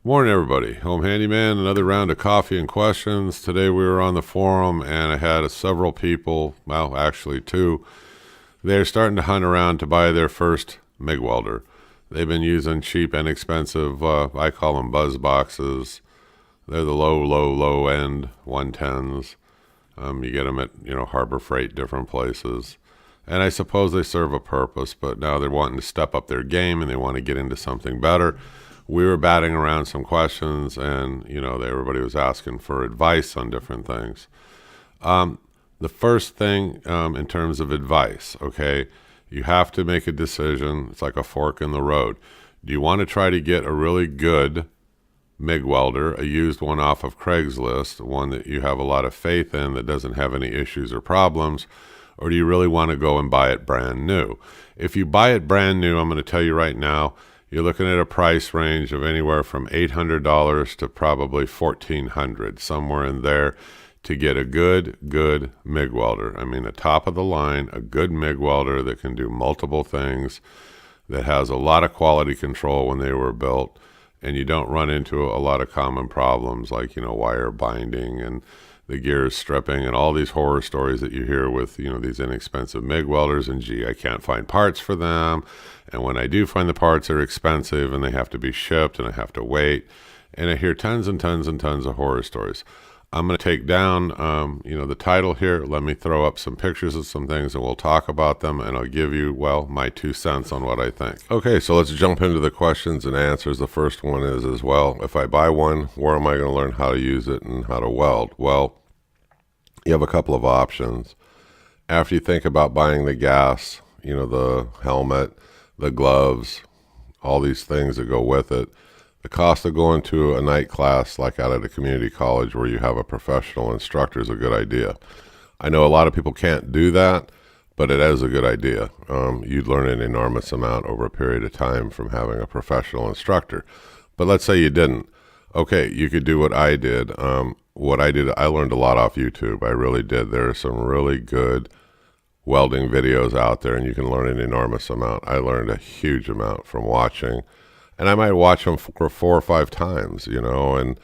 Morning everybody, Home Handyman, another round of coffee and questions. Today we were on the forum and I had several people, well actually two, they're starting to hunt around to buy their first Mig Welder. They've been using cheap, inexpensive, I call them buzz boxes. They're the low end 110s. You get them at, Harbor Freight, different places. And I suppose they serve a purpose, but now they're wanting to step up their game and they want to get into something better. We were batting around some questions and, everybody was asking for advice on different things. The first thing in terms of advice, okay, you have to make a decision. It's like a fork in the road. Do you want to try to get a really good Mig Welder, a used one off of Craigslist, one that you have a lot of faith in that doesn't have any issues or problems, or do you really want to go and buy it brand new? If you buy it brand new, I'm going to tell you right now, you're looking at a price range of anywhere from $800 to probably $1,400, somewhere in there, to get a good Mig Welder. I mean, a top of the line, a good Mig Welder that can do multiple things, that has a lot of quality control when they were built, and you don't run into a lot of common problems like, wire binding and the gears stripping and all these horror stories that you hear with, these inexpensive Mig Welders, and gee, I can't find parts for them. And when I do find the parts, they're expensive and they have to be shipped and I have to wait. And I hear tons and tons and tons of horror stories. I'm going to take down, the title here. Let me throw up some pictures of some things and we'll talk about them. And I'll give you, my 2 cents on what I think. Okay, so let's jump into the questions and answers. The first one is if I buy one, where am I going to learn how to use it and how to weld? Well, you have a couple of options. After you think about buying the gas, the helmet, the gloves, all these things that go with it, the cost of going to a night class like out at a community college where you have a professional instructor is a good idea. I know a lot of people can't do that, but it is a good idea. You'd learn an enormous amount over a period of time from having a professional instructor. But let's say you didn't. Okay, you could do what I did. What I did, I learned a lot off YouTube. I really did. There are some really good welding videos out there, and you can learn an enormous amount. I learned a huge amount from watching, and I might watch them for 4 or 5 times, and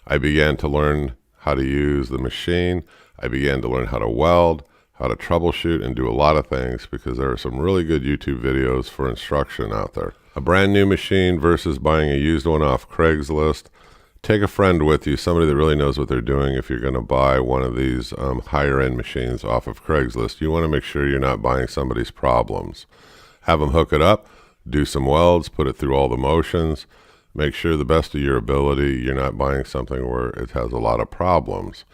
I began to learn how to use the machine. I began to learn how to weld, how to troubleshoot, and do a lot of things because there are some really good YouTube videos for instruction out there. A brand new machine versus buying a used one off Craigslist. Take a friend with you, somebody that really knows what they're doing. If you're going to buy one of these higher end machines off of Craigslist, you want to make sure you're not buying somebody's problems. Have them hook it up, do some welds, put it through all the motions, make sure the best of your ability you're not buying something where it has a lot of problems.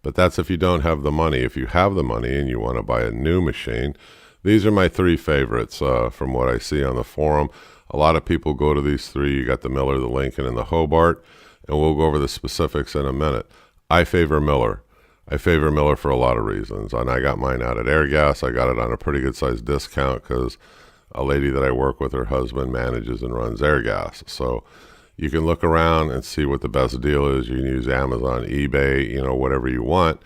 But that's if you don't have the money. If you have the money and you want to buy a new machine, these are my 3 favorites from what I see on the forum. A lot of people go to these 3. You got the Miller, the Lincoln, and the Hobart. And we'll go over the specifics in a minute. I favor Miller. I favor Miller for a lot of reasons. And I got mine out at Airgas. I got it on a pretty good sized discount because a lady that I work with, her husband manages and runs Airgas. So you can look around and see what the best deal is. You can use Amazon, eBay, whatever you want.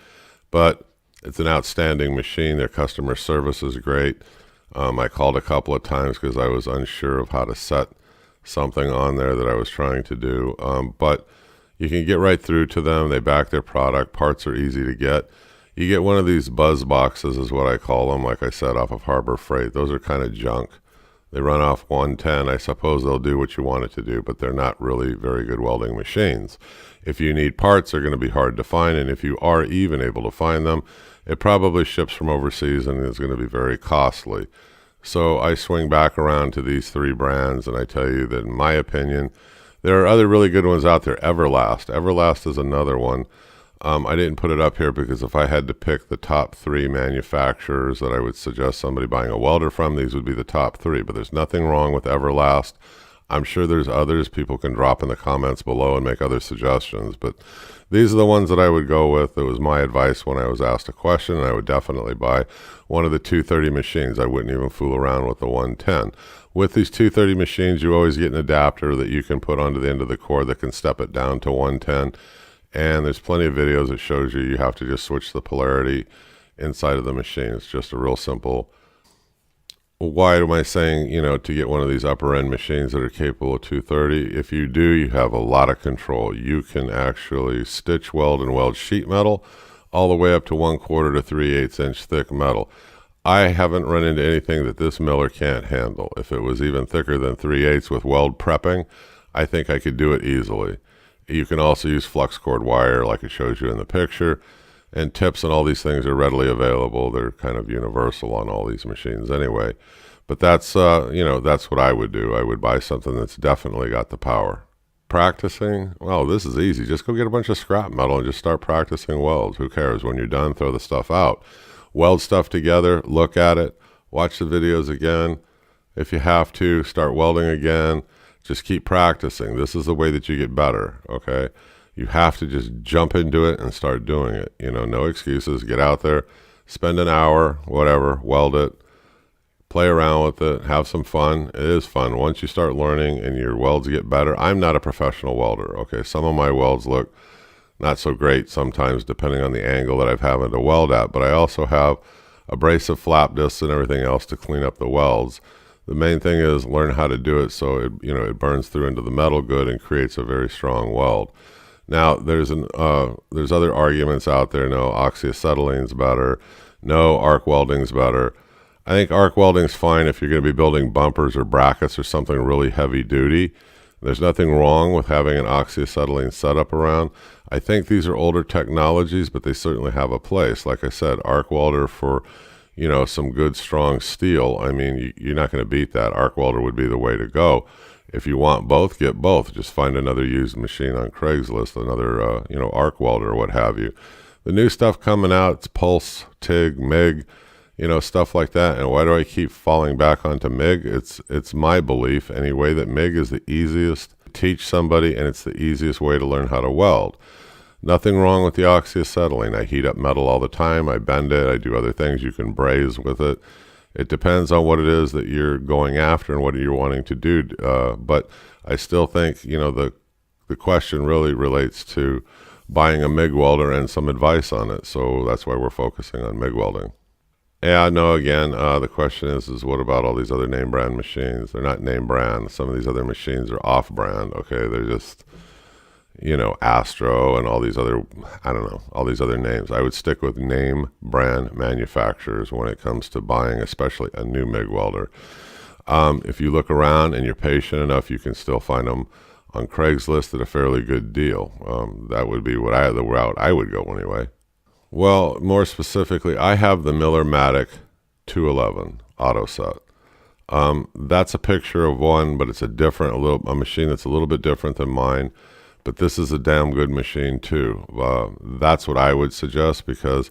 But it's an outstanding machine. Their customer service is great. I called a couple of times because I was unsure of how to set something on there that I was trying to do, but you can get right through to them. They back their product. Parts are easy to get. You get one of these buzz boxes is what I call them, like I said, off of Harbor Freight. Those are kind of junk. They run off 110. I suppose they'll do what you want it to do, but they're not really very good welding machines. If you need parts, they're going to be hard to find, and if you are even able to find them, it probably ships from overseas and is going to be very costly. So I swing back around to these 3 brands, and I tell you that in my opinion, there are other really good ones out there. Everlast. Everlast is another one. I didn't put it up here because if I had to pick the top 3 manufacturers that I would suggest somebody buying a welder from, these would be the top 3. But there's nothing wrong with Everlast. I'm sure there's others. People can drop in the comments below and make other suggestions. But these are the ones that I would go with. It was my advice when I was asked a question, and I would definitely buy one of the 230 machines. I wouldn't even fool around with the 110. With these 230 machines, you always get an adapter that you can put onto the end of the cord that can step it down to 110. And there's plenty of videos that shows you have to just switch the polarity inside of the machine. It's just a real simple why am I saying, to get one of these upper end machines that are capable of 230? If you do, you have a lot of control. You can actually stitch weld and weld sheet metal all the way up to 1/4 to 3/8 inch thick metal. I haven't run into anything that this miller can't handle. If it was even thicker than 3/8 with weld prepping, I think I could do it easily. You can also use flux cord wire like it shows you in the picture, and tips and all these things are readily available. They're kind of universal on all these machines anyway. But that's that's what I would do. I would buy something that's definitely got the power. Practicing, well, this is easy. Just go get a bunch of scrap metal and just start practicing welds. Who cares? When you're done, throw the stuff out. Weld stuff together, look at it, watch the videos again. If you have to, start welding again. Just keep practicing. This is the way that you get better, okay? You have to just jump into it and start doing it. No excuses. Get out there, spend an hour, whatever, weld it, play around with it, have some fun. It is fun. Once you start learning and your welds get better, I'm not a professional welder, okay? Some of my welds look not so great sometimes depending on the angle that I've having to weld at, but I also have abrasive flap discs and everything else to clean up the welds. The main thing is learn how to do it so it burns through into the metal good and creates a very strong weld. Now there's other arguments out there. No, oxyacetylene better. No, arc welding's better. I think arc welding's fine if you're going to be building bumpers or brackets or something really heavy duty. There's nothing wrong with having an oxyacetylene setup around. I think these are older technologies, but they certainly have a place. Like I said, arc welder for some good strong steel. I mean, you're not going to beat that. Arc welder would be the way to go. If you want both, get both. Just find another used machine on Craigslist, another arc welder or what have you. The new stuff coming out, it's Pulse, TIG, Mig, stuff like that. And why do I keep falling back onto Mig? It's my belief anyway that Mig is the easiest to teach somebody, and it's the easiest way to learn how to weld. Nothing wrong with the oxyacetylene. I heat up metal all the time. I bend it. I do other things. You can braze with it. It depends on what it is that you're going after and what you're wanting to do. But I still think, the question really relates to buying a Mig welder and some advice on it. So that's why we're focusing on Mig welding. Yeah, no, again, the question is what about all these other name brand machines? They're not name brand. Some of these other machines are off brand. Okay, they're just Astro and all these other, all these other names. I would stick with name brand manufacturers when it comes to buying, especially a new MIG welder. If you look around and you're patient enough, you can still find them on Craigslist at a fairly good deal. That would be the route I would go anyway. Well, more specifically, I have the Miller Matic 211 auto set. That's a picture of one, but it's a machine that's a little bit different than mine. But this is a damn good machine too. That's what I would suggest, because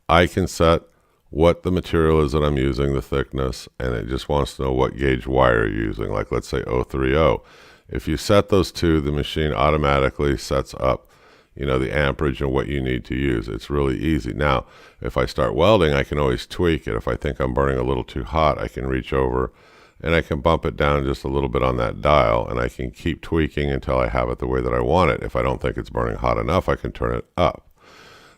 I can set what the material is that I'm using, the thickness, and it just wants to know what gauge wire you're using, like let's say 030. If you set those two, the machine automatically sets up, the amperage and what you need to use. It's really easy. Now, if I start welding, I can always tweak it. If I think I'm burning a little too hot, I can reach over and I can bump it down just a little bit on that dial, and I can keep tweaking until I have it the way that I want it. If I don't think it's burning hot enough, I can turn it up.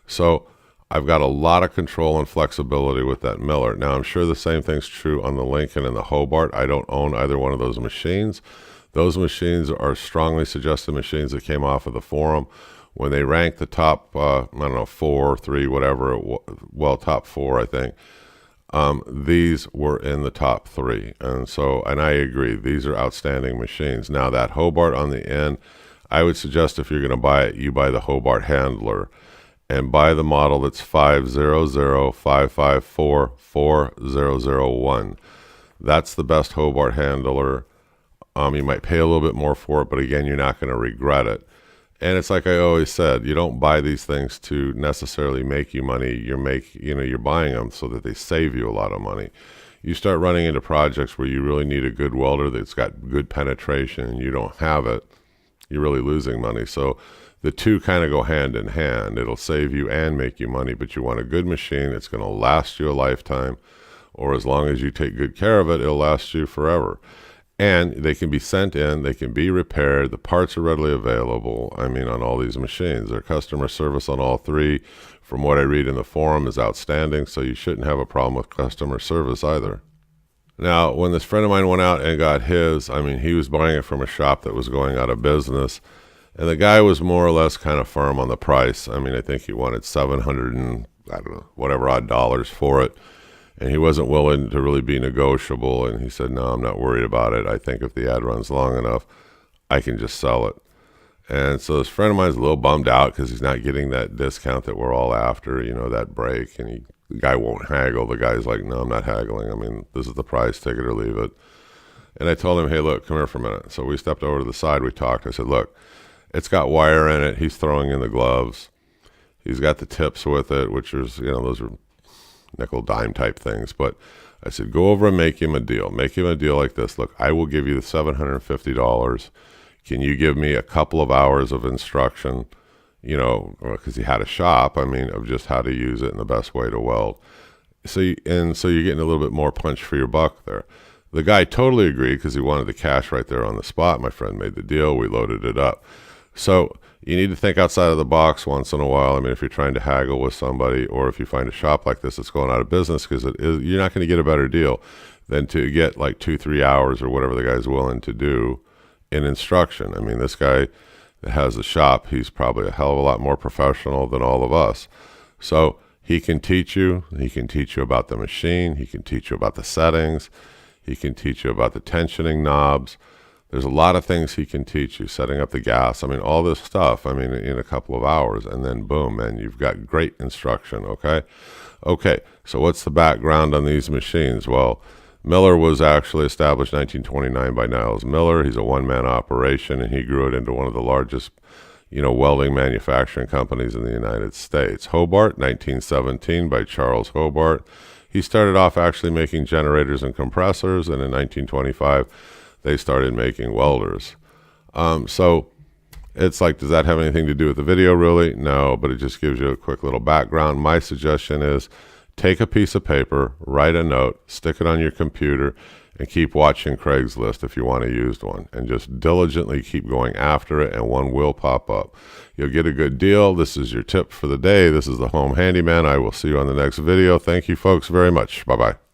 So I've got a lot of control and flexibility with that Miller. Now, I'm sure the same thing's true on the Lincoln and the Hobart. I don't own either one of those machines. Those machines are strongly suggested machines that came off of the forum. When they ranked the top, 4, 3, whatever, top 4, I think. These were in the top 3, and I agree, these are outstanding machines. Now that Hobart on the end, I would suggest if you're going to buy it, you buy the Hobart Handler and buy the model that's 50055440001. That's the best Hobart Handler. You might pay a little bit more for it, but again, you're not going to regret it. And it's like I always said, you don't buy these things to necessarily make you money. You're buying them so that they save you a lot of money. You start running into projects where you really need a good welder that's got good penetration and you don't have it, you're really losing money. So the two kind of go hand in hand. It'll save you and make you money, but you want a good machine. It's going to last you a lifetime, or as long as you take good care of it, it'll last you forever. And they can be sent in, they can be repaired, the parts are readily available, on all these machines. Their customer service on all three, from what I read in the forum, is outstanding, so you shouldn't have a problem with customer service either. Now, when this friend of mine went out and got his, I mean, he was buying it from a shop that was going out of business. And the guy was more or less kind of firm on the price. I mean, I think he wanted 700 and, I don't know, whatever odd dollars for it. And he wasn't willing to really be negotiable. And he said, no, I'm not worried about it. I think if the ad runs long enough, I can just sell it. And so this friend of mine's a little bummed out because he's not getting that discount that we're all after, you know, that break. And the guy won't haggle. The guy's like, no, I'm not haggling. I mean, this is the price, take it or leave it. And I told him, hey, look, come here for a minute. So we stepped over to the side, we talked. I said, look, it's got wire in it. He's throwing in the gloves. He's got the tips with it, which is, you know, those are nickel dime type things. But I said, go over and make him a deal. Make him a deal like this. Look, I will give you the $750. Can you give me a couple of hours of instruction, you know, because he had a shop, I mean, of just how to use it and the best way to weld. So you're getting a little bit more punch for your buck there. The guy totally agreed because he wanted the cash right there on the spot. My friend made the deal. We loaded it up. So you need to think outside of the box once in a while. I mean, if you're trying to haggle with somebody, or if you find a shop like this that's going out of business, because you're not going to get a better deal than to get like 2-3 hours or whatever the guy's willing to do in instruction. I mean, this guy that has a shop, he's probably a hell of a lot more professional than all of us. So he can teach you. He can teach you about the machine. He can teach you about the settings. He can teach you about the tensioning knobs. There's a lot of things he can teach you, setting up the gas. I mean, all this stuff, I mean, in a couple of hours. And then boom, man, you've got great instruction, okay? Okay, so what's the background on these machines? Well, Miller was actually established 1929 by Niles Miller. He's a one-man operation, and he grew it into one of the largest, you know, welding manufacturing companies in the United States. Hobart, 1917, by Charles Hobart. He started off actually making generators and compressors, and in 1925, they started making welders. So it's like, does that have anything to do with the video? Really? No, but it just gives you a quick little background. My suggestion is take a piece of paper, write a note, stick it on your computer, and keep watching Craigslist if you want a used one, and just diligently keep going after it, and one will pop up. You'll get a good deal. This is your tip for the day. This is the Home Handyman. I will see you on the next video. Thank you folks very much. Bye-bye.